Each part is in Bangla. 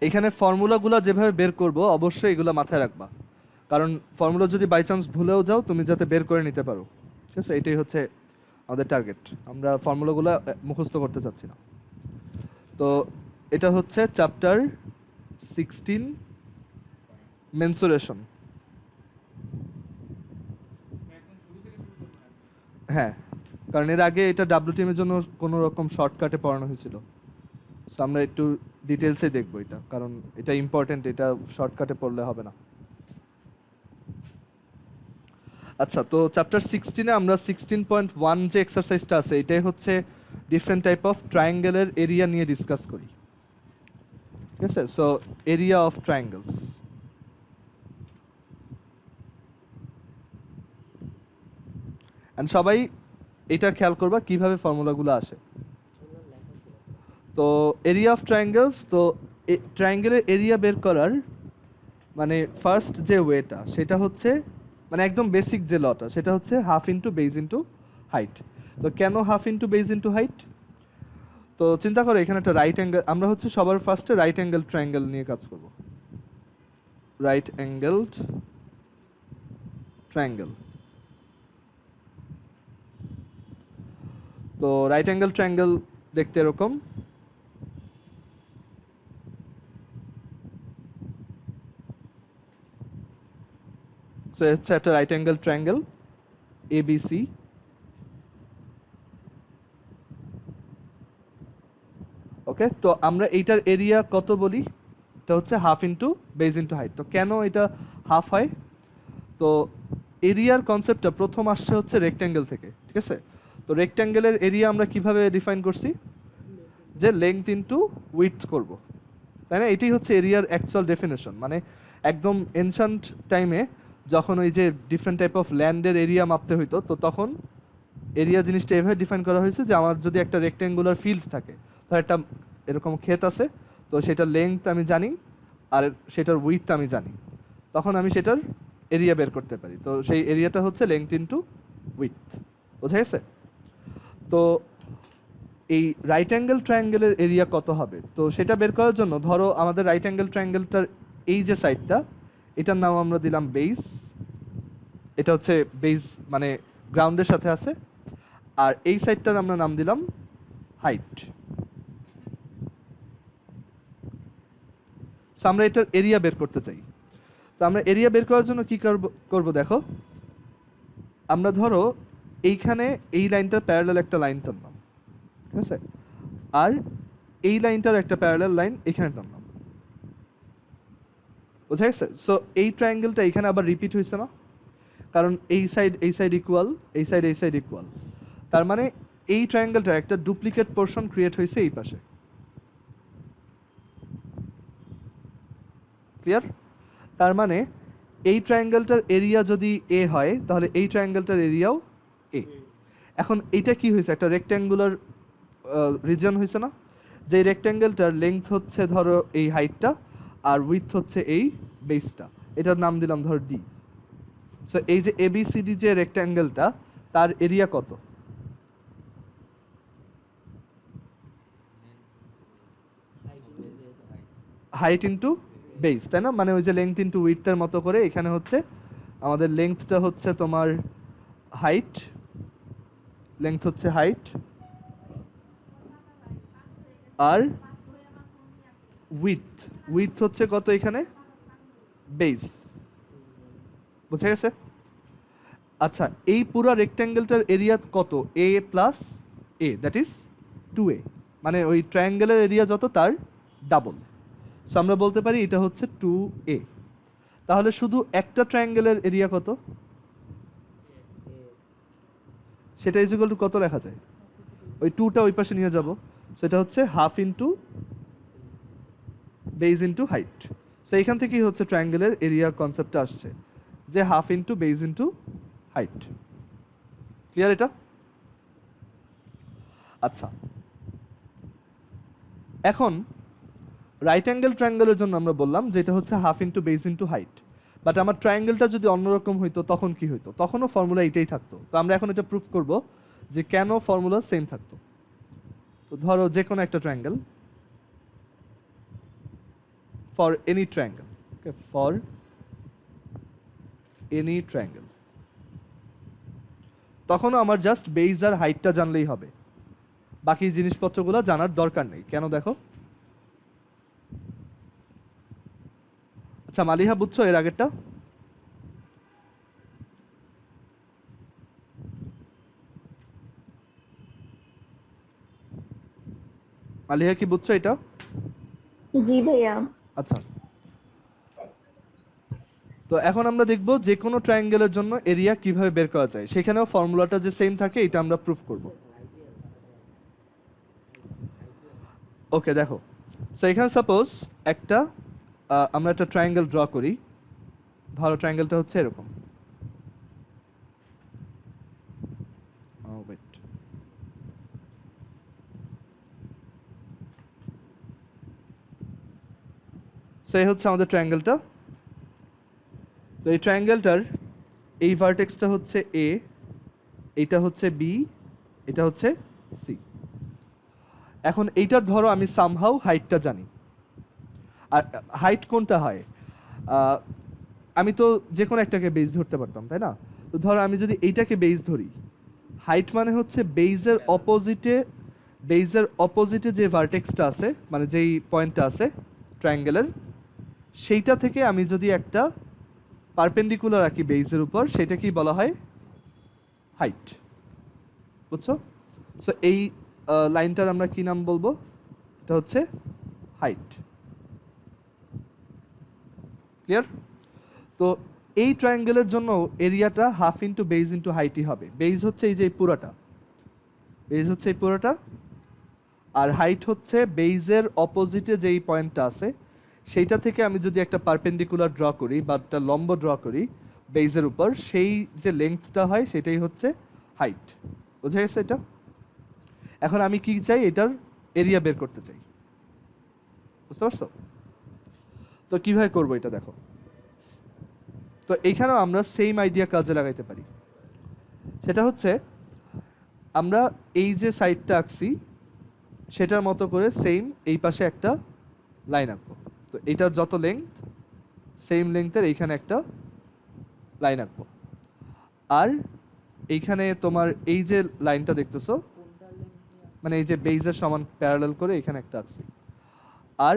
এখানে ফর্মুলাগুলো যেভাবে বের করব অবশ্যই এগুলো মাথায় রাখবা, কারণ ফর্মুলা যদি বাই চান্স ভুলেও যাও তুমি যাতে বের করে নিতে পারো। ঠিক আছে, এটাই হচ্ছে আমাদের টার্গেট। আমরা ফর্মুলাগুলো মুখস্থ করতে চাচ্ছি না। তো এটা হচ্ছে চ্যাপ্টার 16 মেনসুরেশন। হ্যাঁ, কারণ এর আগে এটা ডাব্লিউটিএম এর জন্য কোনো রকম শর্টকাটে পড়ানো হয়েছিল। সো আমরা একটু ডিটেলসে দেখবো এটা, কারণ এটা ইম্পর্টেন্ট, এটা শর্টকাটে পড়লে হবে না। আচ্ছা, তো চ্যাপ্টার 16-এ আমরা 16.1 যে এক্সারসাইজটা আছে এটাই হচ্ছে ডিফারেন্ট টাইপ অফ ট্রায়াঙ্গেলের এরিয়া নিয়ে ডিসকাস করি। ঠিক আছে, so area of triangles. And সবাই এটা খেয়াল করবা কিভাবে ফর্মুলাগুলো আসে। তো এরিয়া অফ ট্রায়াঙ্গেলস, তো ট্রায়াঙ্গেলের এরিয়া বের করার মানে ফার্স্ট যে ওয়েটা সেটা হচ্ছে মানে একদম বেসিক যে লটা সেটা হচ্ছে half into base into height. তো কেন half into base into height? তো চিন্তা করো এখানে একটা রাইট অ্যাঙ্গেল, আমরা হচ্ছে সবার ফার্স্টে রাইট অ্যাঙ্গেল ট্রায়াঙ্গেল নিয়ে কাজ করব। Right angled triangle. তো রাইট অ্যাঙ্গেল ট্রায়াঙ্গেল দেখতে এরকম। সো হচ্ছে একটা right angle triangle ABC. Okay, তো আমরা এইটার এরিয়া কত বলি? এটা হচ্ছে half into base into height. তো কেন এটা হাফ হয়? তো এরিয়ার কনসেপ্টটা প্রথম আসছে হচ্ছে রেক্ট্যাঙ্গেল থেকে। ঠিক আছে, তো রেক্ট্যাঙ্গেলের এরিয়া আমরা কিভাবে ডিফাইন করছি? যে লেংথ ইন্টু উইডথ করব, তাই না? এটাই হচ্ছে এরিয়ার অ্যাকচুয়াল ডেফিনেশন। মানে একদম এনশান্ট টাইমে যখন ওই যে ডিফারেন্ট টাইপ অফ ল্যান্ডের এরিয়া মাপতে হইতো, তো তখন এরিয়া জিনিসটা এভাবে ডিফাইন করা হয়েছে যে আমার যদি একটা রেক্ট্যাঙ্গুলার ফিল্ড থাকে, তো একটা এরকম ক্ষেত আছে, তো সেটার লেংথ আমি জানি আর সেটার উইথ আমি জানি, তখন আমি সেটার এরিয়া বের করতে পারি। তো সেই এরিয়াটা হচ্ছে লেংথ ইন্টু উইথ। বোঝা গেছে? তো এই রাইট অ্যাঙ্গেল ট্রায়াঙ্গেলের এরিয়া কত হবে? তো সেটা বের করার জন্য ধরো আমাদের রাইট অ্যাঙ্গেল ট্রায়াঙ্গেলটার এই যে সাইডটা, এটার নাম আমরা দিলাম বেস। এটা হচ্ছে বেস মানে গ্রাউন্ডের সাথে আছে। আর এই সাইডটার আমরা নাম দিলাম হাইট। সো আমরা এটার এরিয়া বের করতে চাই। তো আমরা এরিয়া বের করার জন্য কি করব দেখো, আমরা ধরো এইখানে এই লাইনটার প্যারালাল একটা লাইন টানলাম। ঠিক আছে, আর এই লাইনটার একটা প্যারালাল লাইন এখানে টানলাম। বোঝা গেছে? সো এই ট্রায়াঙ্গেলটা এখানে আবার রিপিট হয়েছে না, কারণ এই সাইড ইকুয়াল, এই সাইড ইকুয়াল। তার মানে এই ট্রায়াঙ্গেলটা একটা ডুপ্লিকেট পোর্শন ক্রিয়েট হয়েছে এই পাশে। ক্লিয়ার? তার মানে এই ট্রায়াঙ্গেলটার এরিয়া যদি এ হয় তাহলে এই ট্রায়াঙ্গেলটার এরিয়াও এ। এখন এইটা কি হয়েছে? একটা রেক্ট্যাঙ্গুলার রিজন হয়েছে না, যে রেক্ট্যাঙ্গেলটার লেংথ হচ্ছে ধরো এই হাইটটা আর উইথ হচ্ছে এই বেসটা, এটার নাম দিলাম ধরো ডি। সো এই যে এবিসিডি যে রেক্ট্যাঙ্গেলটা তার এরিয়া কত? হাইট ইন্টু বেস, তাই না? মানে ওই যে লেংথ ইন্টু উইথের মতো করে এখানে হচ্ছে আমাদের লেংথটা হচ্ছে তোমার হাইট, লেংথ হচ্ছে হাইট আর উইথ হচ্ছে কত এখানে? বেস। বুঝা গেছে? আচ্ছা, এই পুরো রেক্ট্যাঙ্গেলটার এরিয়া কত? A plus a, that is 2a। মানে ওই ট্রায়াঙ্গেলের এরিয়া যত তার ডাবল। সো আমরা বলতে পারি এটা হচ্ছে 2a। তাহলে শুধু একটা ট্রায়াঙ্গেলের এরিয়া কত? সেটা ইজ ইকুয়াল টু কত লেখা যায়? ওই 2টা ওই পাশে নিয়ে যাব, সেটা হচ্ছে half into base into height. So এইখান থেকেই হচ্ছে ট্রায়াঙ্গেলের এরিয়া কনসেপ্টটা আসছে, যে half into base into height. Clear এটা? আচ্ছা, এখন রাইট অ্যাঙ্গেল ট্রায়াঙ্গেলের জন্য আমরা বললাম যে এটা হচ্ছে half into base into height. But আমার ট্রায়াঙ্গেলটা যদি অন্যরকম হইতো তখন কি হইতো? তখনও ফর্মুলা এটাই থাকতো। তো আমরা এখন এটা প্রুফ করব যে কেন ফর্মুলা সেম থাকতো। তো ধরো যে কোনো একটা triangle, for any triangle, okay, for any triangle, তখনও আমার জাস্ট বেজ আর হাইটটা জানলেই হবে, বাকি জিনিসপত্রগুলো জানার দরকার নেই। কেন দেখো, আচ্ছা মালিহা বুঝছো এর আগেরটা? মালিহা কি বুঝছো এটা? জি ভাইয়া। আচ্ছা, তো এখন আমরা দেখব যে কোনো ট্রায়াঙ্গেলের জন্য এরিয়া কিভাবে বের করা যায়, সেখানেও ফর্মুলাটা যে সেম থাকে এটা আমরা প্রুফ করব। ওকে দেখো, সো এখানে সাপোজ একটা আমরা একটা ট্রায়াঙ্গেল ড্র করি, ধরো ট্রায়াঙ্গেলটা হচ্ছে এরকম, ওয়েট, সো এই হচ্ছে আমাদের ট্রায়াঙ্গেলটা। তো এই ট্রায়াঙ্গেলটার এই ভার্টেক্সটা হচ্ছে এ, এইটা হচ্ছে বি, এটা হচ্ছে সি। এখন এইটার ধরো আমি সামহাউ হাইটটা জানি, আর হাইট কোনটা হয়, আমি তো যে কোনো একটাকে বেস ধরতে পারতাম তাই না? তো ধরো আমি যদি এইটাকে বেস ধরি, হাইট মানে হচ্ছে বেইজের অপোজিটে যে ভার্টেক্সটা আছে, মানে যেই পয়েন্টটা আছে ট্রায়াঙ্গেলের, সেইটা থেকে আমি যদি একটা পারপেন্ডিকুলার আঁকি বেইজের উপর, সেটাকেই বলা হয় হাইট। বুঝছো? সো এই লাইনটার আমরা কি নাম বলবো? এটা হচ্ছে হাইট। ক্লিয়ার? তো এই ট্রায়াঙ্গেলের জন্য এরিয়াটা হাফ ইন্টু বেজ ইন্টু হাইটই হবে। বেজ হচ্ছে এই যে পুরোটা, বেজ হচ্ছে এই পুরোটা, আর হাইট হচ্ছে বেইজের অপোজিটে যেই পয়েন্টটা আছে সেইটা থেকে আমি যদি একটা পারপেন্ডিকুলার ড্র করি বা একটা লম্ব ড্র করি বেইজের উপর, সেই যে লেংথটা হয় সেটাই হচ্ছে হাইট। বোঝা গেছে এটা? এখন আমি কি চাই, এটার এরিয়া বের করতে চাই। বুঝতে পারছো? তো কিভাবে করবো এটা দেখো। তো এইখানেও আমরা সেম আইডিয়া কাজে লাগাইতে পারি। সেটা হচ্ছে আমরা এই যে সাইডটা আঁকছি সেটার মতো করে সেম এই পাশে একটা লাইন আঁকবো। তো এটার যত লেংথ, সেম লেংথের এইখানে একটা লাইন আঁকবো। আর এইখানে তোমার এই যে লাইনটা দেখতেছো, মানে এই যে বেইজের সমান প্যারালাল করে এখানে একটা আঁকছি। আর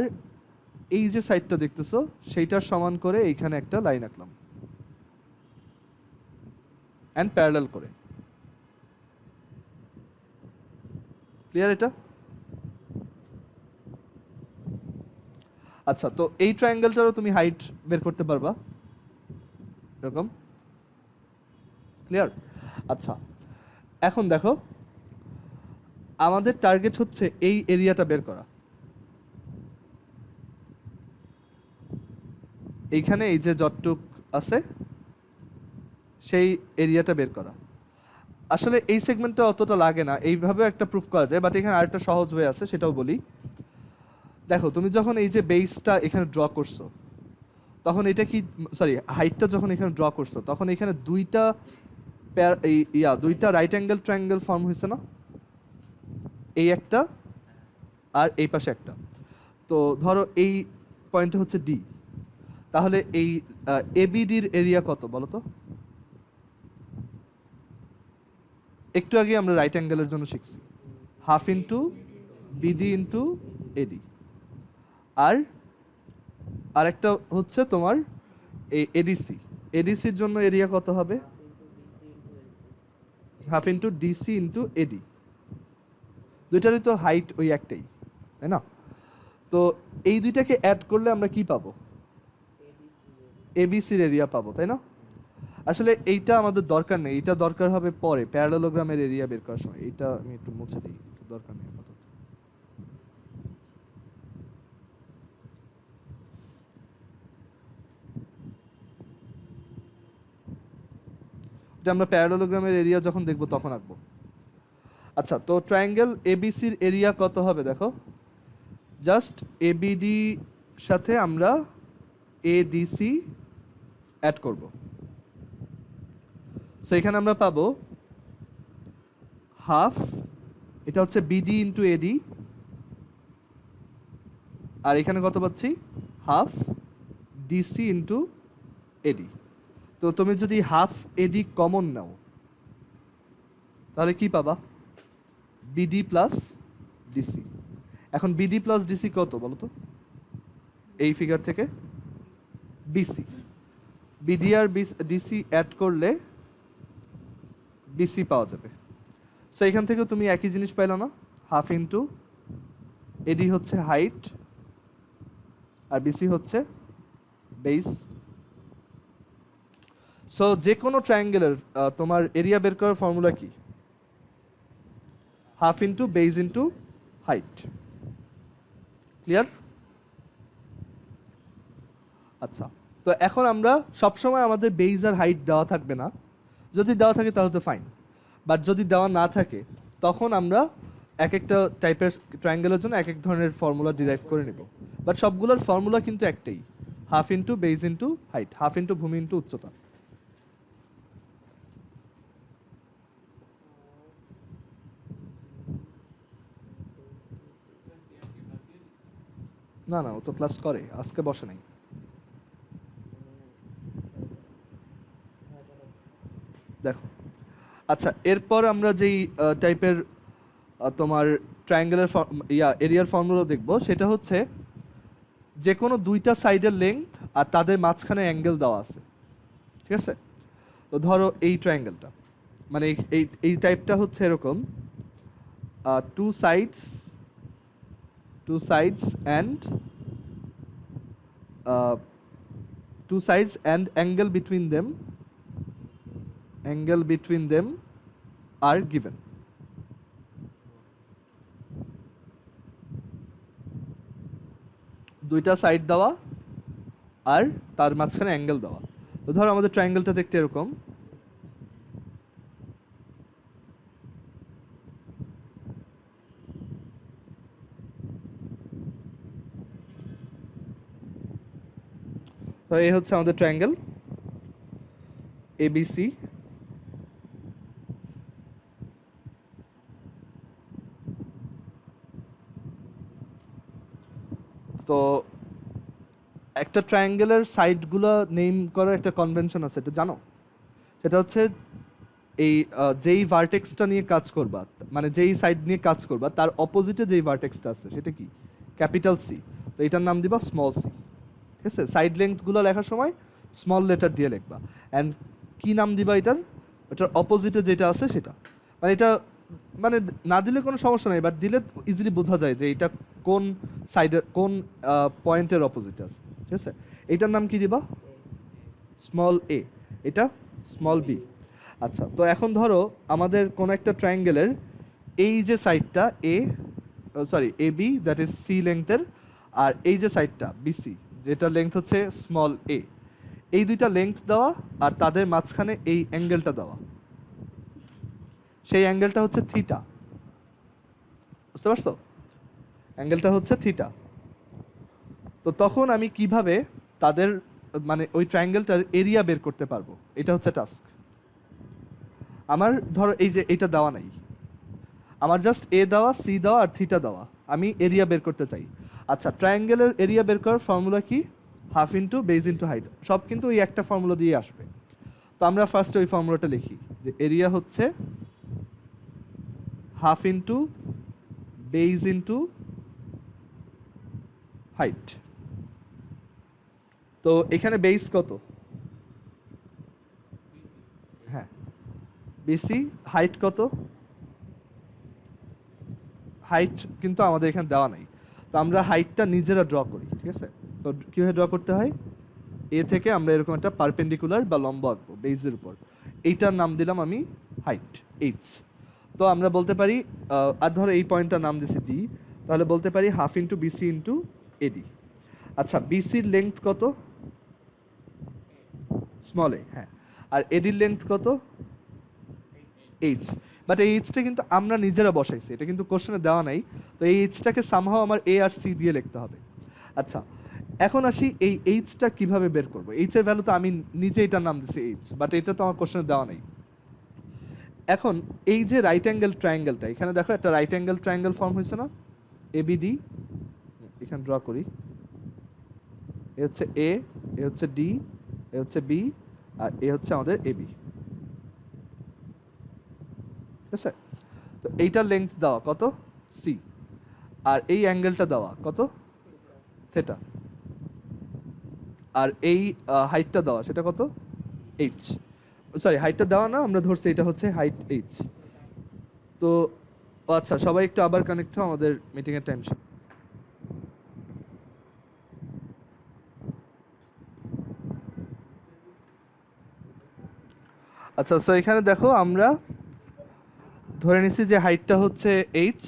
এই যে সাইডটা দেখতেছো সেইটার সমান করে এইখানে একটা লাইন আঁকলাম অ্যান্ড প্যারালাল করে। ক্লিয়ার এটা? আচ্ছা, তো এই ট্রায়াঙ্গেলটারও তুমি হাইট বের করতে পারবা এরকম। ক্লিয়ার? আচ্ছা, এখন দেখো আমাদের টার্গেট হচ্ছে এই এরিয়াটা বের করা। এইখানে এই যে যতটুক আছে সেই এরিয়াটা বের করা। আসলে এই সেগমেন্টটা অতটা লাগে না, এইভাবে একটা প্রুফ করা যায়, বাট এখানে আরেকটা সহজ ওয়ে আছে, সেটাও বলি। দেখো তুমি যখন এই যে বেসটা এখানে ড্র করছো, তখন এটা কি, সরি হাইটটা যখন এখানে ড্র করছো, তখন এখানে দুইটা দুইটা রাইট অ্যাঙ্গেল ট্রায়াঙ্গেল ফর্ম হয়েছে না? এই একটা আর এই পাশে একটা। তো ধরো এই পয়েন্টটা হচ্ছে ডি, তাহলে এই এবিডির এরিয়া কত বলো তো? একটু আগে আমরা রাইট অ্যাঙ্গেলের জন্য শিখছি, half into BD into AD. আর আরেকটা হচ্ছে তোমার এই এডিসি, এডিসির জন্য এরিয়া কত হবে? Half into DC into AD. দুইটারই তো হাইট ওই একটাই, তাই না? তো এই দুইটাকে অ্যাড করলে আমরা কি পাবো? এবিসির এরিয়া পাবো, তাই না? আসলে এইটা আমাদের দরকার নেই, এটা দরকার হবে পরে প্যারালেলোগ্রামের এরিয়া বের করার সময়। এইটা আমি একটু মুছে দিই, দরকার নেই আপাতত। এটা আমরা প্যারালেলোগ্রামের এরিয়া যখন দেখবো তখন আঁকবো। আচ্ছা, তো ট্রায়াঙ্গেল এবিসির এরিয়া কত হবে দেখো। জাস্ট এবিডি সাথে আমরা এডিসি অ্যাড করব। সো এখানে আমরা পাবো হাফ, এটা হচ্ছে বিডি ইন্টু এডি, আর এখানে কত পাচ্ছি? হাফ ডিসি ইন্টু এডি। তো তুমি যদি হাফ এডি কমন নাও তাহলে কি পাবা? BD plus DC. এখন বিডি প্লাস ডিসি কত বলো তো এই ফিগার থেকে? বিসি। বিডি আর ডিসি অ্যাড করলে বিসি পাওয়া যাবে। সো এখান থেকে তুমি একই জিনিস পাইলো না? হাফ ইন্টু এডি হচ্ছে হাইট আর বিসি হচ্ছে বেস। সো যে কোনো ট্রায়াঙ্গেলের তোমার এরিয়া বের করার ফর্মুলা কি? Half into base into height. Clear? আচ্ছা, তো এখন আমরা সবসময় আমাদের বেস আর হাইট দেওয়া থাকবে না। যদি দেওয়া থাকে তাহলে তো ফাইন, বাট যদি দেওয়া না থাকে তখন আমরা এক একটা টাইপের ট্রায়াঙ্গেলের জন্য এক এক ধরনের ফর্মুলা ডিরাইভ করে নেব। বাট সবগুলোর ফর্মুলা কিন্তু একটাই, half into base into height, half into ভূমি ইন্টু উচ্চতা। না না, ও তো ক্লাস করে, আজকে বসে নাই। দেখো, আচ্ছা, এরপর আমরা যেই টাইপের তোমার ট্রায়াঙ্গেলের এরিয়ার ফর্মুলা দেখব সেটা হচ্ছে যে কোনো দুইটা সাইডের লেংথ আর তাদের মাঝখানে অ্যাঙ্গেল দেওয়া আছে। ঠিক আছে? তো ধরো এই ট্রায়াঙ্গেলটা, মানে এই এই টাইপটা হচ্ছে এরকম, two sides and angle between them are given. দুইটা সাইড দেওয়া আর তার মাঝখানে অ্যাঙ্গেল দেওয়া। তো ধরো আমাদের ট্রায়াঙ্গেলটা দেখতে এরকম, তো এই হচ্ছে আমাদের ট্রায়াঙ্গেল এবিসি। তো একটা ট্রায়াঙ্গেলের সাইডগুলো নেম করার একটা কনভেনশন আছে, এটা জানো? সেটা হচ্ছে এই যেই ভার্টেক্সটা নিয়ে কাজ করবা, মানে যেই সাইড নিয়ে কাজ করবা তার অপোজিটে যেই ভার্টেক্সটা আছে সেটা কি? Capital C. তো এটার নাম দিবা স্মল সি। ঠিক আছে? সাইড লেংথগুলো লেখার সময় স্মল লেটার দিয়ে লিখবা। অ্যান্ড কি নাম দিবা এটার অপোজিটে যেটা আছে সেটা। মানে এটা মানে না দিলে কোনো সমস্যা নেই, বাট দিলে ইজিলি বোঝা যায় যে এটা কোন সাইডের কোন পয়েন্টের অপোজিটে আছে। ঠিক আছে? এটার নাম কি দিবা? স্মল এ। এটা স্মল বি। আচ্ছা, তো এখন ধরো আমাদের কোন একটা ট্রায়াঙ্গেলের এই যে সাইডটা A B, that is C লেংথের, আর এই যে সাইডটা বিসি যেটার লেংথ হচ্ছে স্মল এ, এই দুইটা লেংথ দেওয়া আর তাদের মাঝখানে এই অ্যাঙ্গেলটা দেওয়া, সেই অ্যাঙ্গেলটা হচ্ছে থিটা। বুঝতে পারছো? অ্যাঙ্গেলটা হচ্ছে থিটা। তো তখন আমি কিভাবে তাদের মানে ওই ট্রায়াঙ্গেলটার এরিয়া বের করতে পারবো, এটা হচ্ছে টাস্ক আমার। ধরো এই যে এটা দেওয়া নাই, আমার জাস্ট এ দেওয়া, সি দেওয়া আর থিটা দেওয়া, আমি এরিয়া বের করতে চাই। আচ্ছা, ট্রায়াঙ্গেলের এরিয়া বের করার ফর্মুলা কি? Half into base into height. সব কিন্তু ওই একটা ফর্মুলা দিয়ে আসবে। তো আমরা ফার্স্টে ওই ফর্মুলাটা লিখি যে এরিয়া হচ্ছে half into base into height. তো এখানে বেস কত? হ্যাঁ, বিসি। হাইট কত? হাইট কিন্তু আমাদের এখানে দেওয়া নাই, তো আমরা হাইটটা নিজেরা ড্র করি। ঠিক আছে? তো কীভাবে ড্র করতে হয়? এ থেকে আমরা এরকম একটা পারপেন্ডিকুলার বা লম্ব আঁকবো বেসের উপর, এইটার নাম দিলাম আমি হাইট, এইচ। তো আমরা বলতে পারি আর ধরো এই পয়েন্টটার নাম দিছি ডি, তাহলে বলতে পারি half into BC into AD. আচ্ছা, বিসির লেংথ কত? Small a. হ্যাঁ, আর এডির লেংথ কত? এইচ। বাট এই এইচটা কিন্তু আমরা নিজেরা বসাইছি, এটা কিন্তু কোশ্চেনে দেওয়া নাই। তো এই এইচটাকে সামহাও আমার এ আর সি দিয়ে লিখতে হবে। আচ্ছা, এখন আসি এই এইচটা কিভাবে বের করবো। এইচ এর ভ্যালু তো আমি নিজে এটার নাম দিছি এইচ, বাট এটা তো আমার কোশ্চেনে দেওয়া নাই। এখন এই যে রাইট অ্যাঙ্গেল ট্রায়াঙ্গেলটা, এখানে দেখো একটা রাইট অ্যাঙ্গেল ট্রায়াঙ্গেল ফর্ম হয়েছে না? এবিডি, এখানে ড্র করি। এ হচ্ছে এ, এ হচ্ছে ডি, এ হচ্ছে বি, আর এ হচ্ছে আমাদের এবি। ঠিক আছে, তো এইটার লেন্থ দেওয়া কত সি, আর এই অ্যাঙ্গেলটা দেওয়া কত থেটা, আর এই হাইটটা দেওয়া সেটা কত এইচ। সরি, হাইটটা দেওয়া না, আমরা ধরছি এটা হচ্ছে হাইট এইচ। তো আচ্ছা, সবাই একটু আবার কানেক্ট হও, আমাদের মিটিংয়ের টাইম শেষ। আচ্ছা, সো এখানে দেখো আমরা ধরে নিছি যে হাইটটা হচ্ছে এইচ,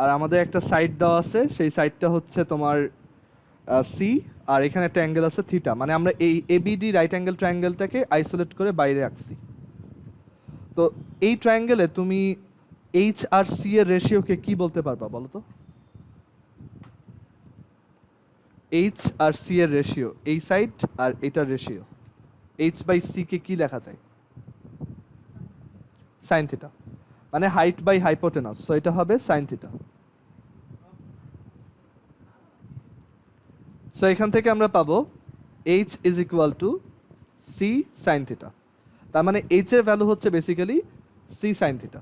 আর আমাদের একটা সাইড দেওয়া আছে, সেই সাইডটা হচ্ছে তোমার সি, আর এখানে একটা অ্যাঙ্গেল আছে থিটা। মানে আমরা এই এবিডি রাইট অ্যাঙ্গেল ট্রায়াঙ্গেলটাকে আইসোলেট করে বাইরে রাখছি। তো এই ট্রায়াঙ্গেলে তুমি এইচ আর সি এর রেশিওকে কি বলতে পারবা বলো তো? এইচ আর সি এর রেশিও, এই সাইড আর এটার রেশিও, এইচ বাই সি কে কি লেখা যায়? Sine theta. মানে হাইট বাই হাইপোটেনাস, সো এটা হবে সাইন থিটা। সো এখান থেকে আমরা পাবো h is equal to c sine theta. তার মানে এইচ এর ভ্যালু হচ্ছে বেসিক্যালি সি সাইন থিটা।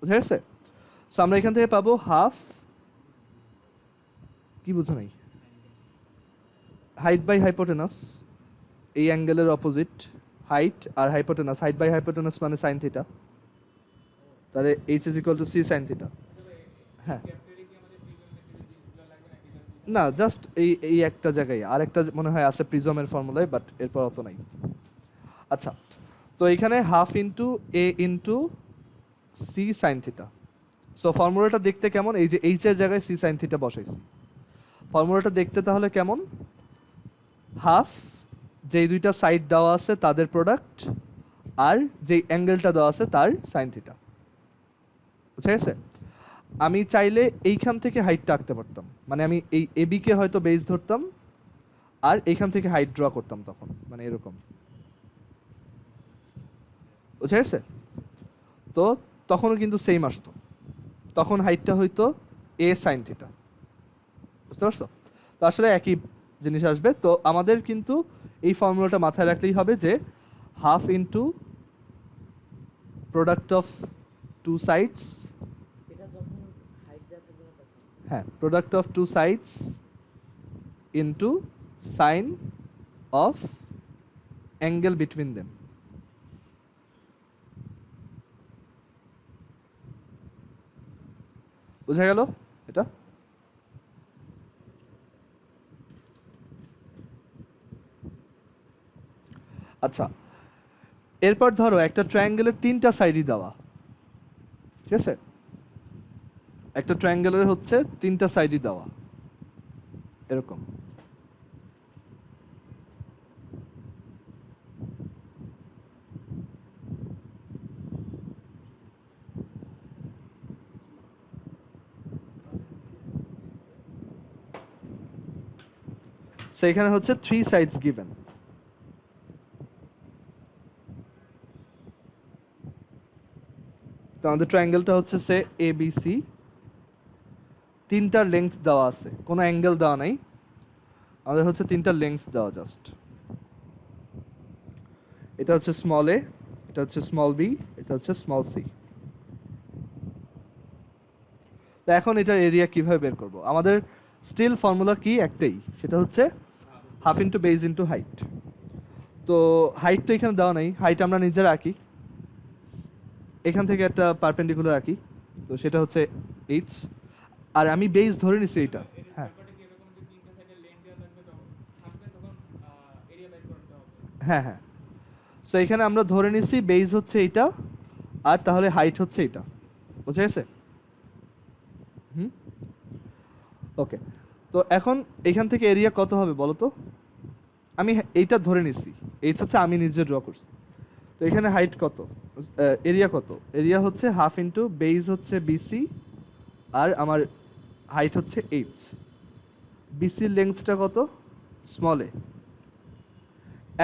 বুঝা গেছে? সো আমরা এখান থেকে পাবো হাফ, কি বুঝো নাই, হাইট বাই হাইপোটেনাস, এই অ্যাঙ্গেলের অপোজিট হাইট আর হাইপোটেনাস, হাইট বাই হাইপোটেনাস মানে সাইন থিটা, তাহলে h is equal to c sine theta. হ্যাঁ, না জাস্ট এই এই একটা জায়গায়, আর একটা মনে হয় আছে প্রিজমের ফর্মুলায়, বাট এরপর অত নাই। আচ্ছা, তো এখানে half into a into c sine theta. So ফর্মুলাটা দেখতে কেমন? এই যে এইচ এর জায়গায় সি সাইন থিটা বসাইছি। ফর্মুলাটা দেখতে তাহলে কেমন? হাফ, যেই দুইটা সাইড দেওয়া আছে তাদের প্রোডাক্ট, আর যেই অ্যাঙ্গেলটা দেওয়া আছে তার সাইন থিটা। বুঝা গেছে? আমি চাইলে এইখান থেকে হাইটটা আঁকতে পারতাম, মানে আমি এই এবিকে হয়তো বেস ধরতাম, আর এইখান থেকে হাইট ড্র করতাম তখন, মানে এরকম। বুঝা গেছে? তো তখনও কিন্তু সেম আসতো, তখন হাইটটা হইতো এ সাইন থিটা। বুঝতে পারছো? তো আসলে একই জিনিস আসবে। তো আমাদের কিন্তু এই ফর্মুলাটা মাথায় রাখলেই হবে যে half into product of two sides, হ্যাঁ, product of two sides into sine of angle between them. বুঝা গেল এটা? আচ্ছা, এরপর ধরো একটা ট্রায়াঙ্গেলের তিনটা সাইডই দেওয়া, ঠিক আছে? একটা ট্রায়াঙ্গেলের হচ্ছে তিনটা সাইডই দেওয়া এরকম। সো এখানে হচ্ছে থ্রি সাইডস গিভেন। তো আমাদের ট্রায়াঙ্গেলটা হচ্ছে সে এ বি সি, তিনটার লেংথ দেওয়া আছে, কোনো অ্যাঙ্গেল দেওয়া নাই, আমাদের হচ্ছে তিনটার লেংথ দেওয়া জাস্ট। এটা হচ্ছে স্মল এ, এটা হচ্ছে স্মল বি, এটা হচ্ছে স্মল সি। তো এখন এটার এরিয়া কিভাবে বের করব? আমাদের স্টিল ফর্মুলা কি একটাই, সেটা হচ্ছে half into base into height. তো হাইট তো এখানে দেওয়া নাই, হাইট আমরা নিজেরা আঁকি, এখান থেকে একটা পারপেন্ডিকুলার আঁকি, তো সেটা হচ্ছে এইচ, আর আমি বেজ ধরে নিছি এইটা। হ্যাঁ হ্যাঁ হ্যাঁ, সো এখানে আমরা ধরে নিছি বেজ হচ্ছে এইটা, আর তাহলে হাইট হচ্ছে এইটা। বুঝা গেছে? হুম, ওকে। তো এখন এখান থেকে এরিয়া কত হবে বলো তো? আমি এইটা ধরে নিছি, এইচ হচ্ছে আমি নিজে ড্র করছি। তো এখানে হাইট কত, এরিয়া কত? এরিয়া হচ্ছে হাফ ইন্টু বেজ হচ্ছে বিসি, আর আমার হাইট হচ্ছে এইচ। বিসির লেন্থটা কত? স্মল এ।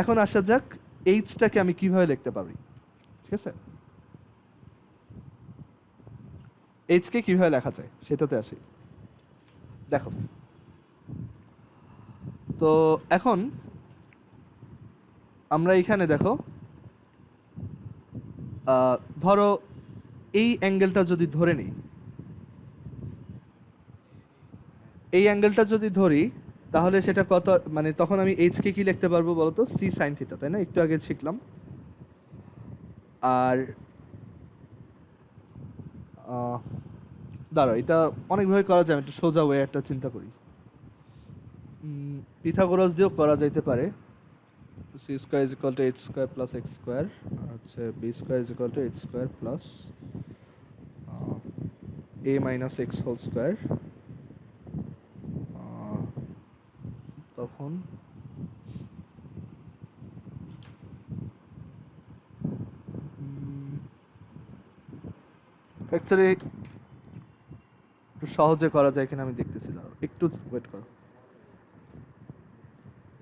এখন আসা যাক এইচটাকে আমি কিভাবে লিখতে পারি, ঠিক আছে? এইচকে কিভাবে লেখা যায় সেটাতে আসি। দেখো, তো এখন আমরা এখানে দেখো ধরো এই অ্যাঙ্গেলটা যদি ধরে নিই, এই অ্যাঙ্গেলটা যদি ধরি তাহলে সেটা কত, মানে তখন আমি এইচকে কি লিখতে পারবো বলো তো, সি সাইন থিটা, তাই না? একটু আগে শিখলাম। আর দাঁড়াও, এটা অনেকভাবে করা যায়, আমি একটু সোজা ওয়ে একটা চিন্তা করি। পিথাগোরাস দিয়েও করা যাইতে পারে। C square is equal to h square plus x square, হচ্ছে b square is equal to h square plus a minus x whole square. তখন অ্যাকচুয়ালি একটু সহজে করা যায় কিনা আমি দেখতেছি, দাঁড়াও একটু ওয়েট করো,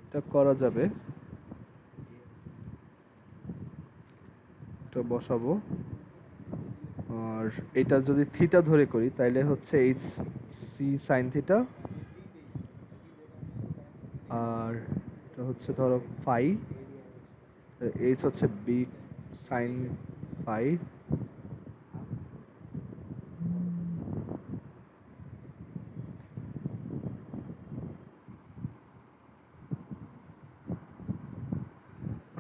এটা করা যাবে। এটা বসাবো, আর এটা যদি থিটা ধরে করি তাইলে হচ্ছে এইচ সি সাইন থিটা, আর এটা হচ্ছে ধরো ফাই, এইচ হচ্ছে বি সাইন ফাই,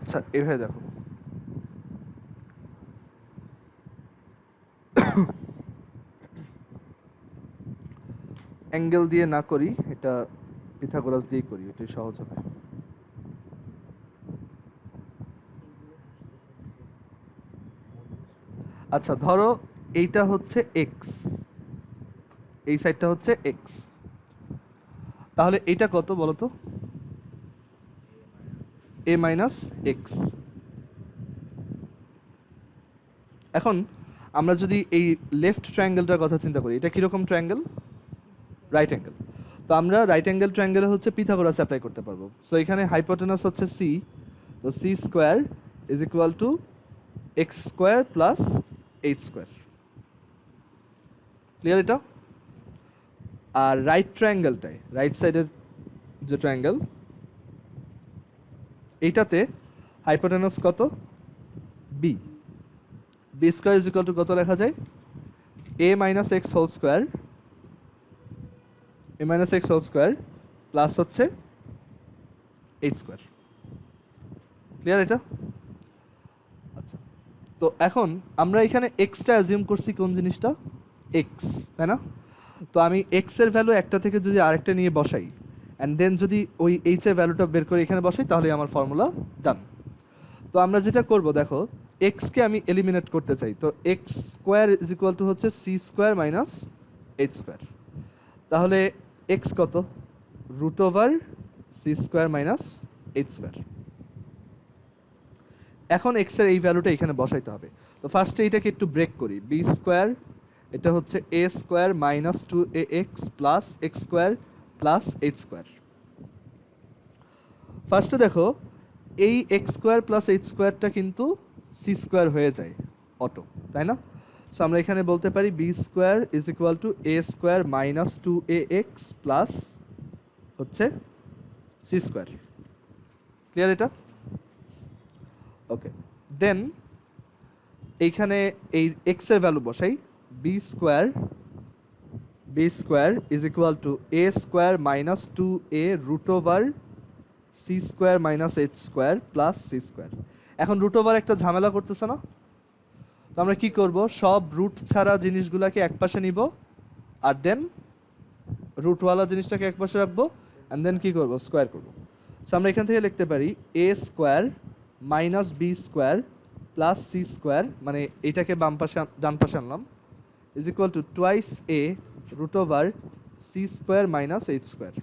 আচ্ছা এভাবে দেখো, অ্যাঙ্গেল দিয়ে না করি, এটা পিথাগোরাস দিয়ে করি, এটাই সহজ হবে। আচ্ছা ধরো এইটা হচ্ছে এক্স, এই সাইডটা হচ্ছে এক্স, তাহলে এইটা কত বলো তো? এ মাইনাস এক্স। এখন আমরা যদি এই লেফট ট্রায়াঙ্গেলটার কথা চিন্তা করি, এটা কীরকম ট্রায়াঙ্গেল? Right angle. তো আমরা রাইট অ্যাঙ্গেল ট্রায়াঙ্গেলে হচ্ছে পিথাগোরাস অ্যাপ্লাই করতে পারবো। সো এখানে হাইপোটেনাস হচ্ছে সি, তো c square is equal to x square plus h square. Clear এটা? আর রাইট ট্রায়াঙ্গেলটায়, রাইট সাইডের যে ট্রায়াঙ্গেল, এইটাতে হাইপোটেনাস কত? B. B square is equal to কত লেখা যায়? A minus x whole square, a minus x whole square plus হচ্ছে এইচ স্কোয়ার। ক্লিয়ার এটা? আচ্ছা, তো এখন আমরা এখানে এক্সটা অ্যাজিউম করছি কোন জিনিসটা? এক্স, তাই না? তো আমি এক্সের ভ্যালু একটা থেকে যদি আরেকটা নিয়ে বসাই, অ্যান্ড দেন যদি ওই এইচের ভ্যালুটা বের করে এখানে বসাই, তাহলে আমার ফর্মুলা ডান। তো আমরা যেটা করব দেখো, এক্সকে আমি এলিমিনেট করতে চাই, তো x square is equal to হচ্ছে c square minus h square. তাহলে এক্স কত? Root over c square minus h square. এখন এক্সের এই ভ্যালুটা এখানে বসাইতে হবে। তো ফার্স্টে এটাকে একটু ব্রেক করি, বি স্কোয়ার, এটা হচ্ছে a square minus two a x plus x square plus h square. ফার্স্টে দেখো এই এক্স স্কোয়ার প্লাস এইচ স্কোয়ারটা কিন্তু সি স্কোয়ার হয়ে যায় অটো, তাই না? সো আমরা এখানে বলতে পারি b square is equal to a square minus two a x plus হচ্ছে সি স্কোয়ার। ক্লিয়ার এটা? ওকে, দেন এইখানে এই এক্সের ভ্যালু বসাই, b square is equal to a square minus two a root over c square minus h square plus c square. এখন রুট ওভার একটা ঝামেলা করতেছে না? তো আমরা কি করব, সব রুট ছাড়া জিনিসগুলোকে একপাশে নিব, আর দেন রুটওয়ালা জিনিসটাকে একপাশে রাখবো, অ্যান্ড দেন কি করব, স্কোয়ার করব। সো আমরা এখান থেকে লিখতে পারি a square minus b square plus c square, মানে এইটাকে বাম পাশে ডান পাশে আনলাম, is equal to twice a root over c square minus h square.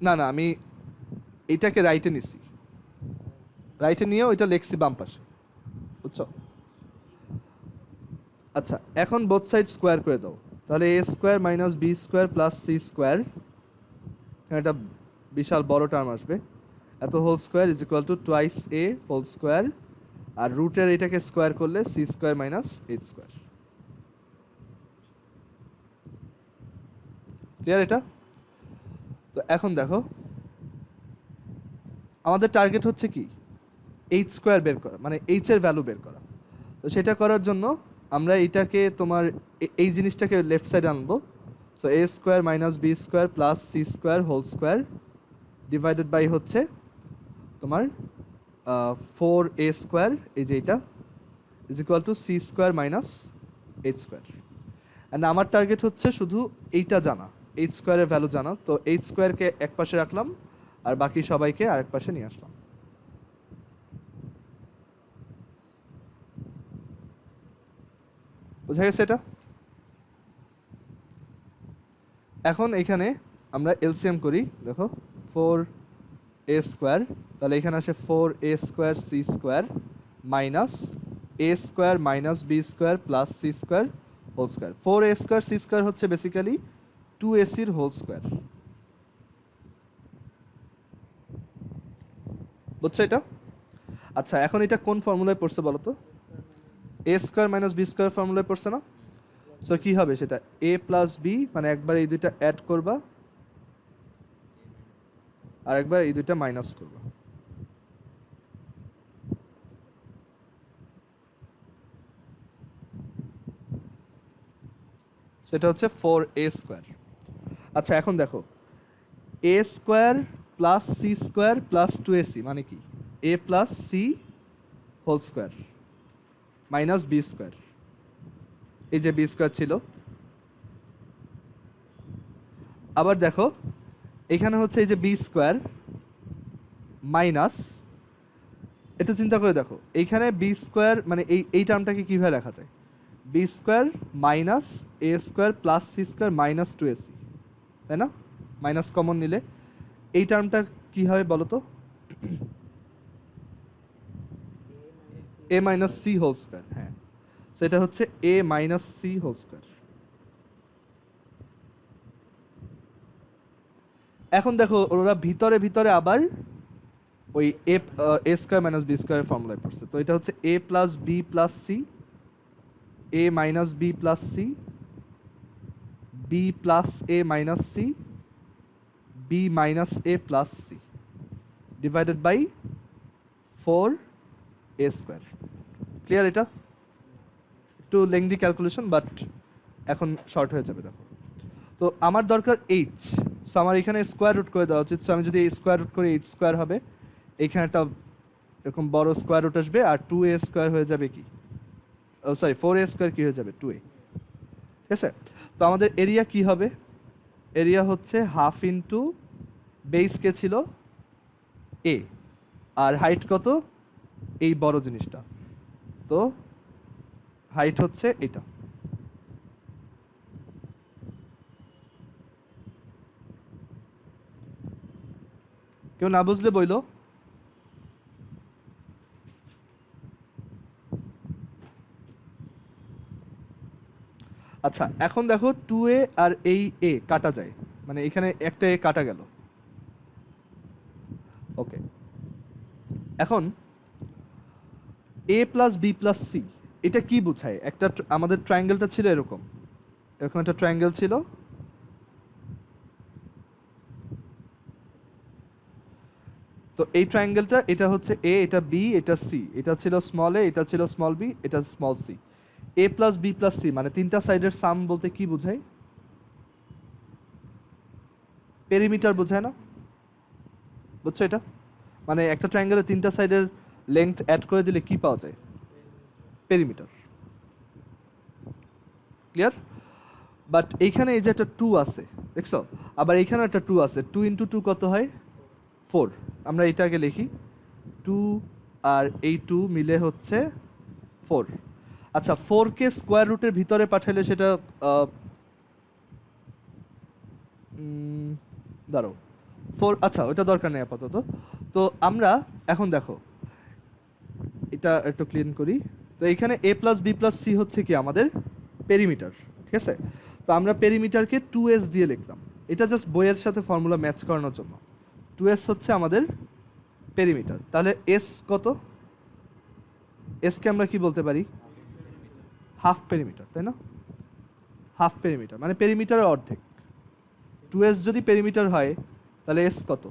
না না, আমি এইটাকে রাইটে নিছি, রাইটে নিয়ে ওইটা লিখছি বাম পাশে, বুঝছো? আচ্ছা, এখন বোথ সাইড স্কোয়ার করে দাও, তাহলে a square minus b square plus c square, একটা বিশাল বড় টার্ম আসবে, এত whole square is equal to twice a whole square আর রুটের এটাকে স্কোয়ার করলে c square minus h square. Clear এটা? তো এখন দেখো আমাদের টার্গেট হচ্ছে কি এইচ স্কোয়ার বের করা, মানে এইচ এর ভ্যালু বের করা। তো সেটা করার জন্য আমরা এইটাকে তোমার এই জিনিসটাকে লেফট সাইডে আনবো। So a square minus b square plus c square whole square divided by হচ্ছে তোমার 4a স্কোয়ার, এই যে এটা is equal to c square minus h square. And আমার টার্গেট হচ্ছে শুধু এইটা জানা, এইচ স্কোয়ারের ভ্যালু জানা। তো এইচ স্কোয়ারকে এক পাশে রাখলাম আর বাকি সবাইকে আরেক পাশে নিয়ে আসলাম। বোঝা গেছে এটা? এখন এখানে আমরা এলসিএম করি, দেখো 4a স্কোয়ার, তাহলে এখানে আসে 4a square c square minus a square minus b square plus c square whole square. 4a square c square হচ্ছে বেসিক্যালি 2ac হোল স্কোয়ার। বুঝছো এটা? আচ্ছা, এখন এটা কোন ফর্মুলায় পড়ছে বলো তো? এ স্কোয়ার মাইনাস বি স্কোয়ার ফর্মুলায় পড়ছে না? সো কি হবে সেটা? এ প্লাস বি, মানে একবার এই দুইটা অ্যাড করবা আর একবার এই দুইটা মাইনাস করবা। সেটা হচ্ছে 4a স্কোয়ার। আচ্ছা, এখন দেখো a square plus c square plus 2ac মানে কি? A plus c whole square minus b square. এই যে বি স্কোয়ার ছিল, আবার দেখো এখানে হচ্ছে এই যে বি স্কোয়ার মাইনাস, এটা চিন্তা করে দেখো এইখানে বি স্কোয়ার মানে এই টার্মটাকে কীভাবে লেখা যায়? B square minus a square plus c square minus 2ac, তাই না? মাইনাস কমন নিলে এই টার্মটা কী হবে বলো তো? এ মাইনাস সি হোল স্কোয়ার। হ্যাঁ, সেটা হচ্ছে এ মাইনাস সি হোল স্কোয়ার। এখন দেখো ওরা ভিতরে ভিতরে আবার ওই এ স্কোয়ার মাইনাস বি স্কোয়ারের ফর্মুলায় পড়ছে। তো এটা হচ্ছে a plus b plus c, a minus b plus c, b plus a minus c, b minus a plus c divided by 4a square. Clear এটা? একটু লেংদি ক্যালকুলেশন, বাট এখন শর্ট হয়ে যাবে। দেখো তো আমার দরকার এইচ, সো আমার এখানে স্কোয়ার রুট করে দেওয়া উচিত। সো আমি যদি স্কোয়ার রুট করি এইচ স্কোয়ার হবে, এইখানে একটা এরকম বড় স্কোয়ার রুট আসবে আর 2a স্কোয়ার হয়ে যাবে কি, সরি 4a স্কোয়ার কি হয়ে যাবে 2a। ঠিক আছে? তো আমাদের এরিয়া কি হবে? এরিয়া হচ্ছে হাফ ইন্টু বেসকে ছিল এ, আর হাইট কত? এই বড় জিনিসটা, তো হাইট হচ্ছে এটা। কেউ না বুঝলে বইলো। আচ্ছা, এখন দেখো 2a আর এই a কাটা যায়, মানে এখানে একটা a কাটা গেল। ওকে, এখন a plus b plus c এটা কি বোঝায়? একটা আমাদের ট্রায়াঙ্গেলটা ছিল এরকম, এরকম একটা ট্রায়াঙ্গেল ছিল। তো এই ট্রায়াঙ্গেলটা, এটা হচ্ছে এ, এটা বি, এটা সি, এটা ছিল স্মল এ, এটা ছিল স্মল বি, এটা স্মল সি। এ প্লাস বি প্লাস সি মানে তিনটা সাইডের সাম বলতে কি বোঝায়? পেরিমিটার বোঝায় না? বুঝছো এটা? মানে একটা ট্রায়াঙ্গেলের তিনটা সাইডের লেংথ অ্যাড করে দিলে কি পাওয়া যায়? পেরিমিটার। ক্লিয়ার? বাট এইখানে এই যে একটা 2 আছে, দেখছো? আবার এইখানে একটা 2 আছে, 2 ইন্টু 2 কত হয়? 4। আমরা এটাকে লিখি 2 আর এই 2 মিলে হচ্ছে 4। আচ্ছা, 4কে স্কোয়ার রুটের ভিতরে পাঠালে সেটা দাঁড়াও 4, আচ্ছা ওটা দরকার নেই আপাতত। তো আমরা এখন দেখো এটা একটু ক্লিন করি। তো এইখানে এ প্লাস বি প্লাস সি হচ্ছে কি আমাদের পেরিমিটার, ঠিক আছে? তো আমরা পেরিমিটারকে 2s দিয়ে লিখলাম, এটা জাস্ট বইয়ের সাথে ফর্মুলা ম্যাচ করানোর জন্য। 2s হচ্ছে আমাদের পেরিমিটার। তাহলে এস কত? এসকে আমরা কি বলতে পারি? হাফ পেরিমিটার, তাই না? হাফ পেরিমিটার মানে পেরিমিটারের অর্ধেক। 2s যদি পেরিমিটার হয় তাহলে এস কত?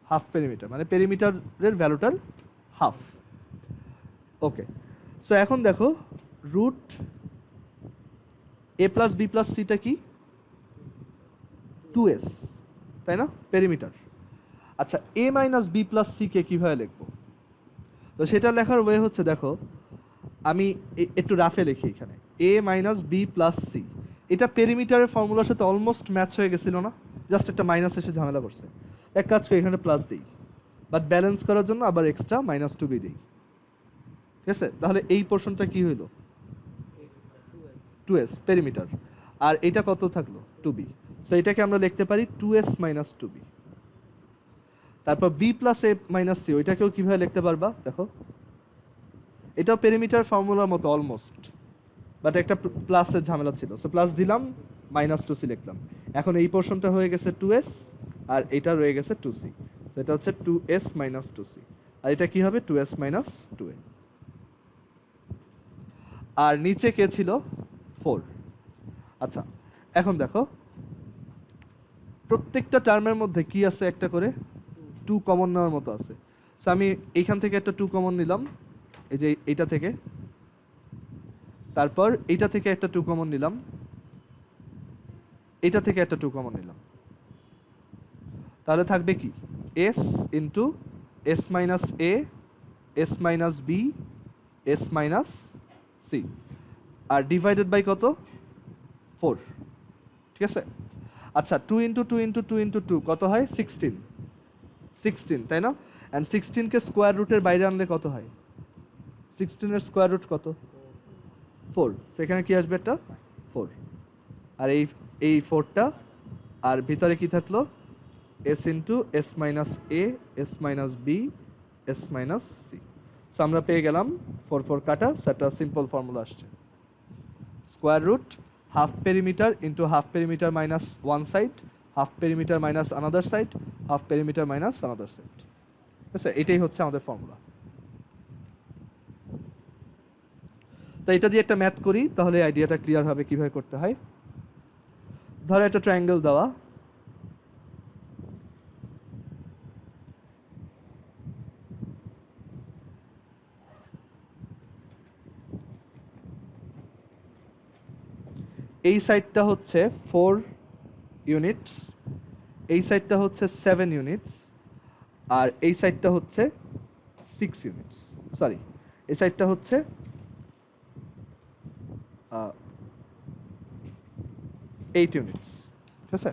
হাফ পেরিমিটার, মানে পেরিমিটারের ভ্যালুটার হাফ। ওকে, সো এখন দেখো রুট এ প্লাস বি প্লাস সিটা কি? 2s, তাই না? পেরিমিটার। আচ্ছা, এ মাইনাস বি প্লাস সিকে কীভাবে লিখবো? তো সেটা লেখার ওয়ে হচ্ছে, দেখো আমি একটু রাফে লিখি এখানে, এ মাইনাস বি প্লাস সি। এটা পেরিমিটারের ফর্মুলার সাথে অলমোস্ট ম্যাচ হয়ে গেছিল না? জাস্ট একটা মাইনাস এসে ঝামেলা করছে। এক কাজ করে এখানে প্লাস দিই, বাট ব্যালেন্স করার জন্য আবার এক্সট্রা মাইনাস 2b দিই। ঠিক আছে, তাহলে এই পোর্শনটা কি হইল? 2s perimeter. আর এটা কত থাকলো? 2b। সো এটাকে আমরা লিখতে পারি 2s মাইনাস 2b। তারপর B plus a minus C, ওইটাকেও কীভাবে লিখতে পারবা? দেখো এটাও পেরিমিটার ফর্মুলার মতো অলমোস্ট, বাট একটা প্লাসের ঝামেলা ছিল। সো প্লাস দিলাম, মাইনাস 2c লিখলাম। এখন এই পোর্শনটা হয়ে গেছে 2s, আর এটা রয়ে গেছে 2c। সো এটা হচ্ছে 2s মাইনাস 2c, আর এটা কি হবে? 2s minus 2a। আর নিচে কে ছিল? 4। আচ্ছা, এখন দেখো প্রত্যেকটা টার্মের মধ্যে কি আছে? একটা করে 2 কমন নেওয়ার মতো আছে। সো আমি এইখান থেকে একটা 2 কমন নিলাম, এই যে এইটা থেকে। তারপর এইটা থেকে একটা 2 কমন নিলাম, এটা থেকে একটা 2 কমন নিলাম। তাহলে থাকবে কি? s into s minus a, s minus b, s minus c, আর ডিভাইডেড বাই কত? 4। ঠিক আছে। আচ্ছা, 2 ইন্টু 2 ইন্টু 2 ইন্টু 2 কত হয়? 16। 16, তাই না? অ্যান্ড 16কে স্কোয়ার রুটের বাইরে আনলে কত হয়? 16-এর স্কোয়ার রুট কত? 4। সেখানে কি আসবে? একটা 4। আর এই 4টা, আর ভিতরে কি থাকলো? S into s minus a, s minus b, s minus c. So আমরা পেয়ে গেলাম 4 4 কাটা। সো একটা সিম্পল ফর্মুলা আসছে, square root half perimeter into half perimeter minus one side, half perimeter minus another side, half perimeter minus another side. ঠিক আছে, এটাই হচ্ছে আমাদের ফর্মুলা। তো এটা দিয়ে একটা ম্যাথ করি, তাহলে আইডিয়াটা ক্লিয়ার হবে কীভাবে করতে হয়। ধরো একটা ট্রায়াঙ্গেল দেওয়া, এই সাইডটা হচ্ছে 4 ইউনিটস, এই সাইডটা হচ্ছে 7 ইউনিটস, আর এই সাইডটা হচ্ছে 6 ইউনিটস। সরি, এই সাইডটা হচ্ছে 8 ইউনিটস। ঠিক আছে।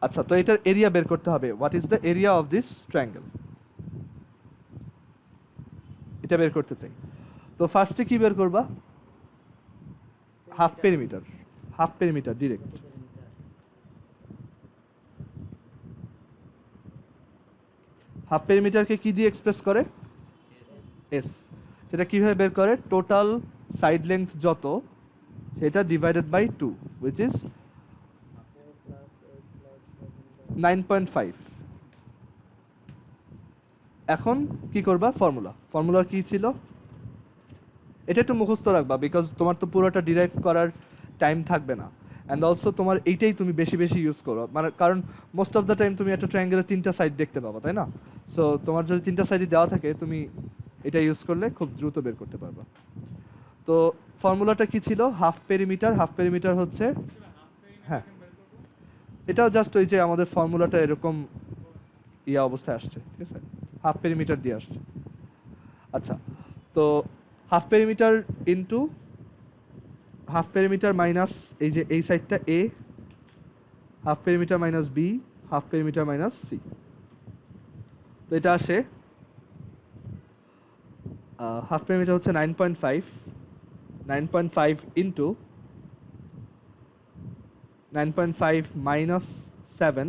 আচ্ছা, তো এটার এরিয়া বের করতে হবে। What is the area of this triangle? এটা বের করতে চাই। তো ফার্স্টে কি বের করবা? Half perimeter. Half perimeter direct. Half পেরিমিটারকে কি দিয়ে এক্সপ্রেস করে? এস। সেটা কিভাবে বের করে? টোটাল সাইড লেংথ যত, সেটা ডিভাইডেড বাই 2, উইচ ইজ 9.5। এখন কি করবা? ফর্মুলা কি ছিল? এটা একটু মুখস্থ রাখবা, বিকজ তোমার তো পুরোটা ডিরাইভ করার টাইম থাকবে না। অ্যান্ড অলসো তোমার এইটাই তুমি বেশি বেশি ইউজ করো, মানে কারণ মোস্ট অফ দ্য টাইম তুমি একটা ট্রায়াঙ্গেলের 3টা সাইড দেখতে পাবা, তাই না? সো তোমার যদি 3টা সাইডই দেওয়া থাকে, তুমি এটা ইউজ করলে খুব দ্রুত বের করতে পারবা। তো ফর্মুলাটা কি ছিল? Half perimeter. হাফ পেরিমিটার হচ্ছে, হ্যাঁ, এটাও জাস্ট ওই যে আমাদের ফর্মুলাটা এরকম ইয়া অবস্থায় আসছে। ঠিক আছে, হাফ পেরিমিটার দিয়ে আসছে। আচ্ছা, তো half perimeter into half perimeter minus এই যে এই সাইডটা a, half perimeter minus b, half perimeter minus c. তো এটা আসে হাফ পেরিমিটার হচ্ছে 9.5, 9.5 ইন্টু 9.5 মাইনাস 7,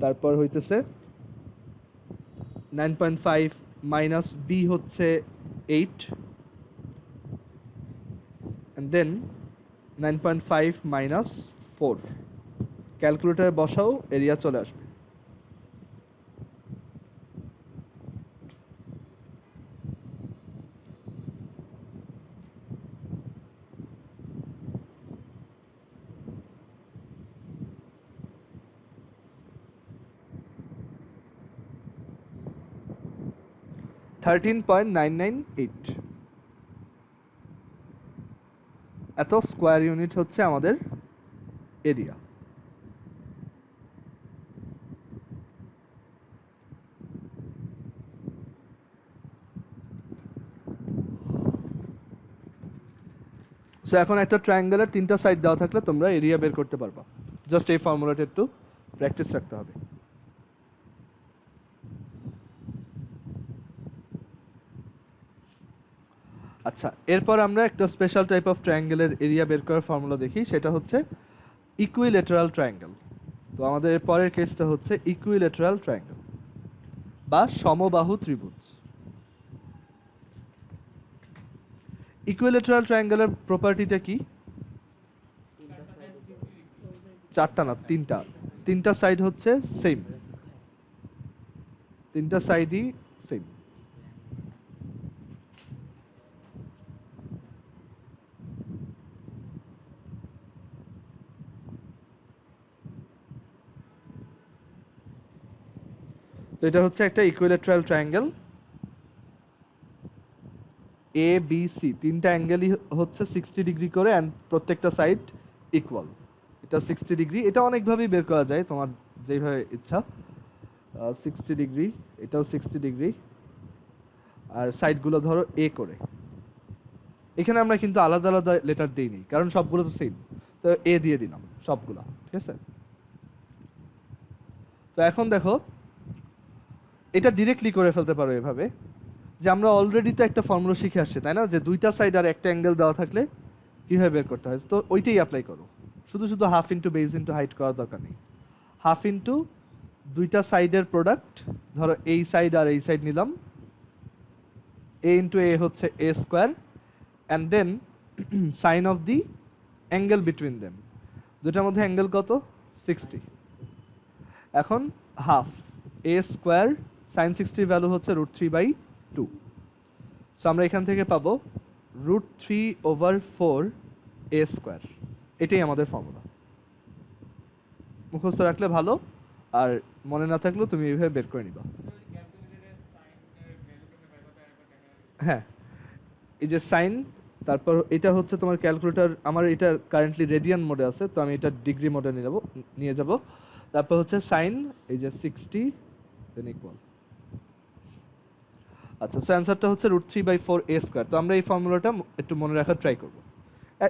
তারপর হইতেছে 9.5 মাইনাস বি হচ্ছে 8, and then 9.5 মাইনাস 4। ক্যালকুলেটারে বসাও, এরিয়া চলে আসবে। 13.998 এত স্কোয়ার ইউনিট হচ্ছে আমাদের এরিয়া। সো এখন একটা ট্রায়াঙ্গেলের 3টা সাইড দেওয়া থাকলে তোমরা এরিয়া বের করতে পারবা। জাস্ট এই ফর্মুলাটা একটু প্র্যাকটিস রাখতে হবে। আচ্ছা, এরপর আমরা একটা স্পেশাল টাইপ অফ ট্রায়াঙ্গেলের এরিয়া বের করার ফর্মুলা দেখি, সেটা হচ্ছে ইকুইলেটারাল ট্রায়াঙ্গেল। তো আমাদের পরের কেসটা হচ্ছে ইকুইলেটারাল ট্রায়াঙ্গেল বা সমবাহু ত্রিভুজ। ইকুইলেটারাল ট্রায়াঙ্গেলের প্রপার্টিটা কি? 4টা না, 3টা সাইড হচ্ছে সেম, 3টা সাইডই সেম। তো এটা হচ্ছে একটা equilateral triangle. A B C 3টা অ্যাঙ্গেলই হচ্ছে 60 ডিগ্রি করে অ্যান্ড প্রত্যেকটা সাইড ইকুয়াল। এটা 60 ডিগ্রি, এটা অনেকভাবেই বের করা যায় তোমার যেভাবে ইচ্ছা। 60 ডিগ্রি, এটাও 60 ডিগ্রি, আর সাইডগুলো ধরো এ করে। এখানে আমরা কিন্তু আলাদা আলাদা লেটার দিইনি কারণ সবগুলো তো সেম, তো এ দিয়ে দিলাম সবগুলো, ঠিক আছে? তো এখন দেখো, এটা ডিরেক্টলি করে ফেলতে পারো এভাবে যে আমরা অলরেডি তো একটা ফর্মুলা শিখে আসছি, তাই না? যে 2টা সাইড আর একটা অ্যাঙ্গেল দেওয়া থাকলে কীভাবে বের করতে হয়, তো ওইটাই অ্যাপ্লাই করো। শুধু শুধু half into base into height করার দরকার নেই। হাফ ইন্টু 2টা সাইডের প্রোডাক্ট, ধরো এই সাইড আর এই সাইড নিলাম, এ ইন্টু এ হচ্ছে a square, and then sine of the angle between them. দুটার মধ্যে অ্যাঙ্গেল কত? 60। এখন half a square sine 60 value হচ্ছে √3/2। সো আমরা এখান থেকে পাবো √3/4 এ স্কোয়ার। এটাই আমাদের ফর্মুলা। মুখস্থ রাখলে ভালো, আর মনে না থাকলেও তুমি এইভাবে বের করে নিবা। হ্যাঁ, এই যে সাইন, তারপর এটা হচ্ছে তোমার ক্যালকুলেটর, আমার এটা কারেন্টলি রেডিয়ান মোডে আছে, তো আমি এটা ডিগ্রি মোডে নিয়ে যাব। তারপর হচ্ছে সাইন, এই যে 60 দেন ইকুয়াল। আচ্ছা, সো অ্যান্সারটা হচ্ছে √3/4 এ স্কোয়ার। তো আমরা এই ফর্মুলাটা একটু মনে রাখার ট্রাই করবো।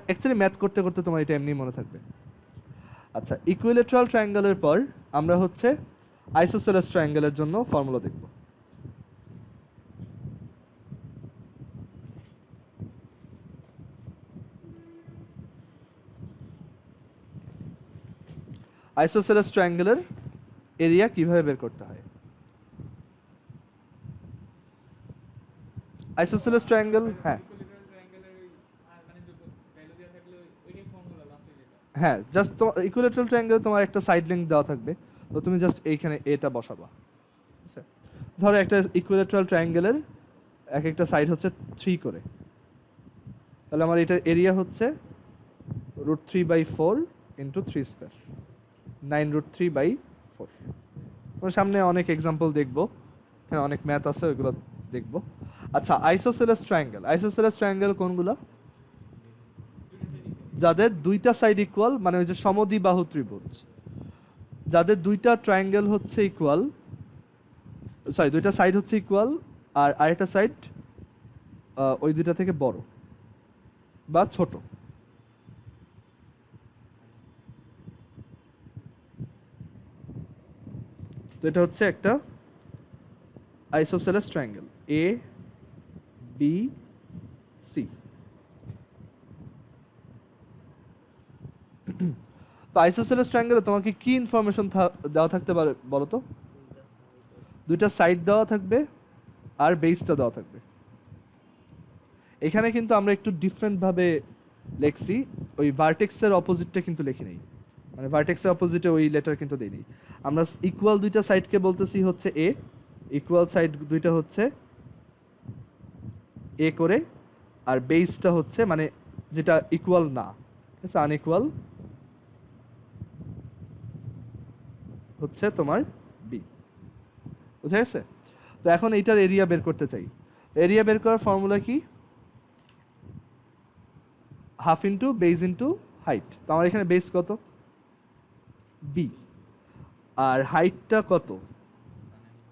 অ্যাকচুয়ালি ম্যাথ করতে করতে তোমার এটা এমনি মনে থাকবে। আচ্ছা, ইকুইলেটারাল ট্রায়াঙ্গেলের পর আমরা হচ্ছে আইসোসেলেস ট্রায়াঙ্গেলের জন্য ফর্মুলা দেখব। আইসোসেলেস ট্রায়াঙ্গেলের এরিয়া কিভাবে বের করতে হয়? আইসোসেলেস ট্রায়াঙ্গেল, হ্যাঁ হ্যাঁ, জাস্ট তো ইকুইলেটারাল ট্রায়াঙ্গেলে তোমার একটা সাইড লেংথ দেওয়া থাকবে, তো তুমি জাস্ট এইখানে এটা বসাবা। আচ্ছা, ধরো একটা ইকুইলেটারাল ট্রায়াঙ্গেলের এক একটা সাইড হচ্ছে 3 করে, তাহলে আমার এটার এরিয়া হচ্ছে √3/4 ইন্টু 3 স্কোয়ার, 9√3/4। আমরা সামনে অনেক এক্সাম্পল দেখবো, এখানে অনেক ম্যাথ আছে, ওইগুলো দেখবো। আচ্ছা, আইসোসেলেস ট্রায়াঙ্গেল কোনগুলো? যাদের 2টা সাইড ইকুয়াল, মানে ওই যে সমদ্বিবাহু ত্রিভুজ, যাদের 2টা ট্রায়াঙ্গেল হচ্ছে ইকুয়াল, সরি 2টা সাইড হচ্ছে ইকুয়াল, আর আরেকটা সাইড ওই 2টা থেকে বড় বা ছোট। তো এটা হচ্ছে একটা আইসোসেলেস ট্রায়াঙ্গেল এ বি সি। তো আইসোসেলেস ট্রায়াঙ্গেলে তোমাকে কি ইনফরমেশন দেওয়া থাকতে পারে বলো তো? 2টা সাইড দেওয়া থাকবে আর বেসটা দেওয়া থাকবে। এখানে কিন্তু আমরা একটু ডিফারেন্টভাবে লিখছি, ওই ভার্টেক্সের অপোজিটটা কিন্তু লিখি নেই, মানে ভার্টেক্সের অপোজিটে ওই লেটার কিন্তু দেইনি। আমরা ইকুয়াল 2টা সাইডকে বলতেছি হচ্ছে এ, ইকুয়াল সাইড 2টা হচ্ছে এ করে, আর বেসটা হচ্ছে মানে যেটা ইকুয়াল না, ঠিক আছে, আনইকুয়াল হচ্ছে তোমার বি। বুঝা গেছে? তো এখন এইটার এরিয়া বের করতে চাই। এরিয়া বের করার ফর্মুলা কি? Half into base into height. তো আমার এখানে বেস কত? বি। আর হাইটটা কত?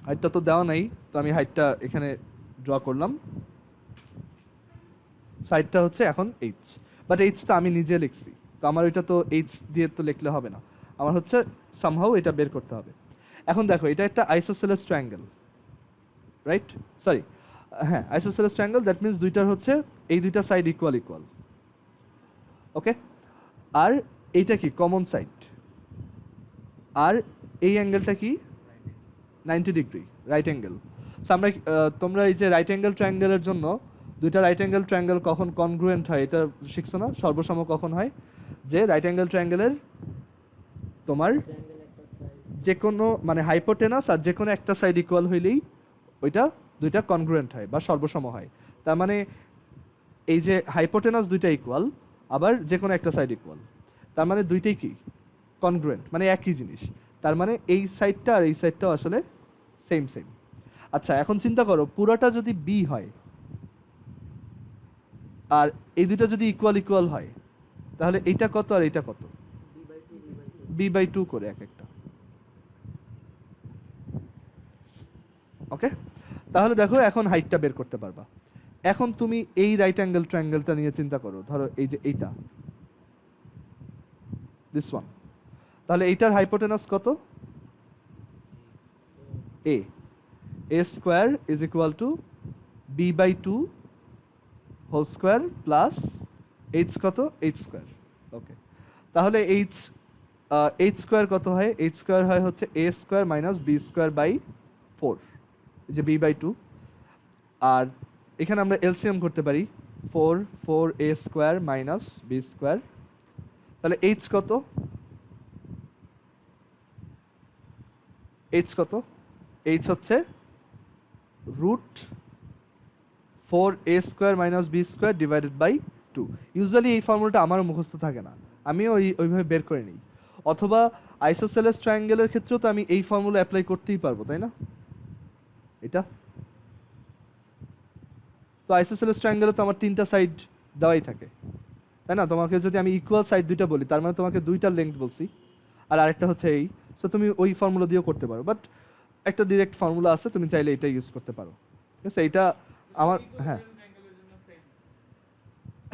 হাইটটা তো দেওয়া নাই, তো আমি হাইটটা এখানে ড্র করলাম। সাইডটা হচ্ছে এখন এইচ, বাট এইচটা আমি নিজে লিখছি, তো আমার এটা তো এইচ দিয়ে তো লিখলে হবে না, আমার হচ্ছে সামহাউ এটা বের করতে হবে। এখন দেখো এটা একটা আইসোসেলেস ট্রায়াঙ্গেল, রাইট? সরি, হ্যাঁ আইসোসেলেস ট্রায়াঙ্গেল, দ্যাট মিনস দুইটার হচ্ছে এই দুইটা সাইড ইকুয়াল ইকুয়াল, ওকে? আর এইটা কি কমন সাইড, আর এই অ্যাঙ্গেলটা কি 90 ডিগ্রি রাইট অ্যাঙ্গেল। সো আমরা তোমরা এই যে রাইট অ্যাঙ্গেল ট্রায়াঙ্গেলের জন্য দুইটা রাইট অ্যাঙ্গেল ট্রায়াঙ্গেল কখন কনগ্রুয়েন্ট হয় এটা শিখছো না? সর্বসম কখন হয়? যে রাইট অ্যাঙ্গেল ট্রায়াঙ্গেলের তোমার যে কোনো মানে হাইপোটেনাস আর যে কোনো একটা সাইড ইকুয়াল হইলেই ওইটা দুইটা কনগ্রুয়েন্ট হয় বা সর্বসম হয়। তার মানে এই যে হাইপোটেনাস দুইটা ইকুয়াল, আবার যে কোনো একটা সাইড ইকুয়াল, তার মানে দুইটাই কি কনগ্রুয়েন্ট, মানে একই জিনিস। তার মানে এই সাইডটা আর এই সাইডটাও আসলে সেম সেম। আচ্ছা এখন চিন্তা করো পুরোটা যদি বি হয় আর এই দুইটা যদি ইকুয়াল ইকুয়াল হয়, তাহলে এইটা কত আর এইটা কত? b/2 করে এক একটা, ওকে? তাহলে দেখো এখন হাইটটা বের করতে পারবা। এখন তুমি এই রাইট অ্যাঙ্গেল ট্রায়াঙ্গেলটা নিয়ে চিন্তা করো, ধরো এই যে এইটা, দিস ওয়ান, তাহলে এইটার হাইপোটেনাস কত? a square is equal to b/2 whole square plus h কত? H square, okay? তাহলে এইচ স্কোয়ার কত হয়? এইচ স্কোয়ার হয় হচ্ছে a square minus b square by 4, যে b/2। আর এখানে আমরা এলসিএম করতে পারি, 4a square minus b square, তাহলে এইচ কত? এইচ কত? এইচ হচ্ছে root 4a square minus b square divided by 2। Usually এই ফর্মুলাটা আমারও মুখস্থ থাকে না, আমিও ওইভাবে বের করে নিই। অথবা আইসোসেলেস ট্রায়াঙ্গেলের ক্ষেত্রেও তো আমি এই ফর্মুলা অ্যাপ্লাই করতেই পারবো, তাই না? এটা তো আইসোসেলেস ট্রায়াঙ্গেলে তো আমার তিনটা সাইড দেওয়াই থাকে, তাই না? তোমাকে যদি আমি ইকুয়াল সাইড দুইটা বলি, তার মানে তোমাকে দুইটার লেংথ বলছি, আর আরেকটা হচ্ছে এই। সো তুমি ওই ফর্মুলা দিয়েও করতে পারো, বাট একটা ডিরেক্ট ফর্মুলা আছে, তুমি চাইলে এটা ইউজ করতে পারো, ঠিক আছে? এইটা আমার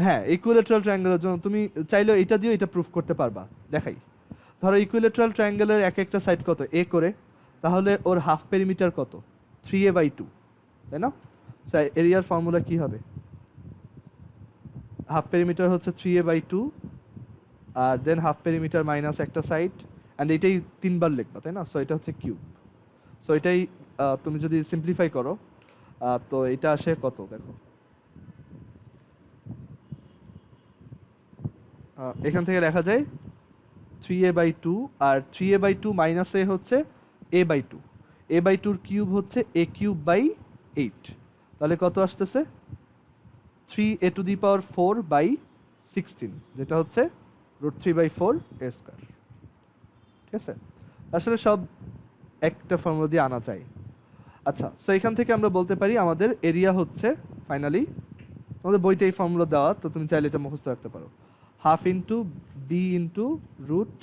হ্যাঁ ইকুইলেটারাল ট্রায়াঙ্গেলের জন্য তুমি চাইলে এটা দিয়েও এটা প্রুফ করতে পারবা। দেখাই, ধরো ইকুইলেটারাল ট্রায়াঙ্গেলের এক একটা সাইড কত? এ করে, তাহলে ওর হাফ পেরিমিটার কত? 3a/2, তাই না? সো এরিয়ার ফর্মুলা কি হবে? হাফ পেরিমিটার হচ্ছে 3a/2, আর দেন হাফ পেরিমিটার মাইনাস একটা সাইড, অ্যান্ড এটাই তিনবার লিখবা, তাই না? সো এটা হচ্ছে কিউব। সো এটাই তুমি যদি সিম্পলিফাই করো তো এটা আসে কত দেখো, এখান থেকে লেখা যায় 3a/2, আর 3a/2 মাইনাস এ হচ্ছে a/2, a/2 কিউব হচ্ছে a³/8, তাহলে কত আসতেছে? 3a⁴/16, যেটা হচ্ছে √3/4 a স্কোয়ার, ঠিক আছে? আসলে সব একটা ফর্মুলা দিয়ে আনা যায়। আচ্ছা, সো এখান থেকে আমরা বলতে পারি আমাদের এরিয়া হচ্ছে ফাইনালি, আমাদের বইতে এই ফর্মুলা দেওয়া, তো তুমি চাইলে এটা মুখস্থ রাখতে পারো, half into b into root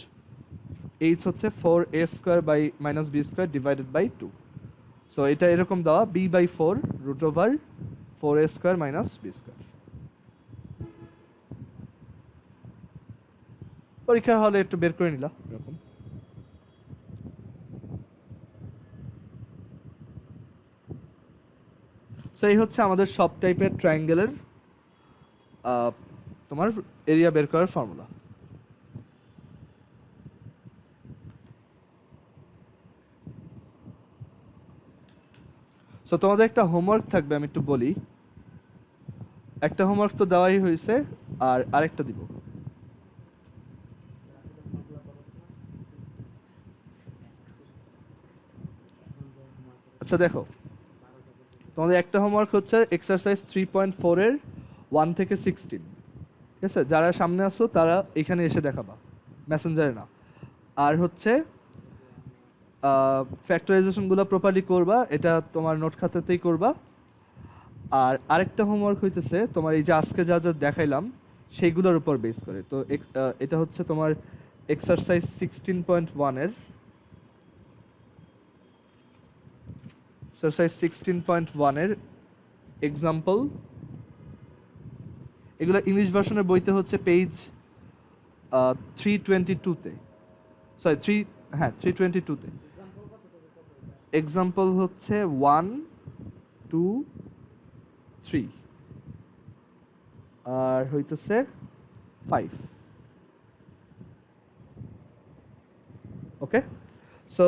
h হচ্ছে 4a square by minus b square divided by 2। So এটা এরকম দেওয়া, b/4 root over 4a square minus b square. পরীক্ষার হলে একটু বের করে নিলাম এরকম। সো এই হচ্ছে আমাদের সব টাইপের ট্রায়াঙ্গেলের তোমার এরিয়া বের করার ফর্মুলা। সো তোমাদের একটা হোমওয়ার্ক থাকবে, আমি একটু বলি। একটা হোমওয়ার্ক তো দেওয়াই হয়েছে, আর আরেকটা দিব। আচ্ছা দেখো, তোমাদের একটা হোমওয়ার্ক হচ্ছে এক্সারসাইজ 3.4 এর 1 থেকে 16, ঠিক আছে? যারা সামনে আসো তারা এখানে এসে দেখাবা, মেসেঞ্জারে না। আর হচ্ছে ফ্যাক্টরাইজেশনগুলো প্রপারলি করবা, এটা তোমার নোট খাতাতেই করবা। আর আরেকটা হোমওয়ার্ক হইতেছে তোমার এই যে আজকে যা যা দেখাইলাম সেইগুলোর উপর বেস করে। তো এটা হচ্ছে তোমার এক্সারসাইজ 16.1 এর এক্সাম্পল। এগুলো ইংলিশ ভার্সনের বইতে হচ্ছে পেজ 322-তে, সরি 322-তে। এক্সাম্পল হচ্ছে 1, 2, 3 আর হইতেছে 5। ওকে, সো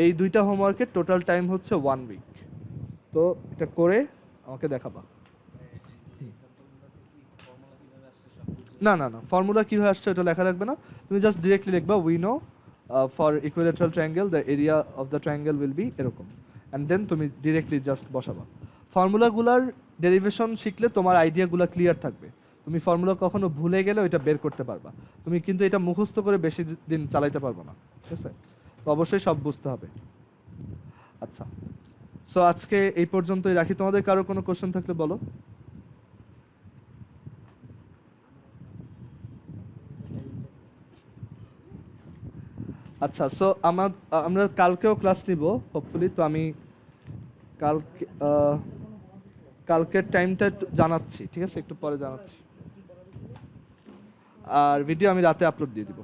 এই দুইটা হোমওয়ার্কের টোটাল টাইম হচ্ছে 1 উইক। তো এটা করে আমাকে দেখাবা। না না না, ফর্মুলা কীভাবে আসছে এটা লেখা লাগবে না, তুমি জাস্ট ডিরেক্টলি লিখবা we know for equilateral triangle the area of the triangle will be এরকম, অ্যান্ড দেন তুমি ডিরেক্টলি জাস্ট বসাবা। ফর্মুলাগুলার ডেরিভেশন শিখলে তোমার আইডিয়াগুলো ক্লিয়ার থাকবে, তুমি ফর্মুলা কখনো ভুলে গেলে ওইটা বের করতে পারবা। তুমি কিন্তু এটা মুখস্থ করে বেশি দিন চালাইতে পারবে না, ঠিক আছে? তো অবশ্যই সব বুঝতে হবে। আচ্ছা, সো আজকে এই পর্যন্তই রাখি। তোমাদের কারো কোনো কোশ্চেন থাকলে বলো। আচ্ছা, সো আমরা কালকেও ক্লাস নিব হোপফুলি। তো আমি কালকের টাইমটা জানাচ্ছি, ঠিক আছে? একটু পরে জানাচ্ছি। আর ভিডিও আমি রাতে আপলোড দিয়ে দিব।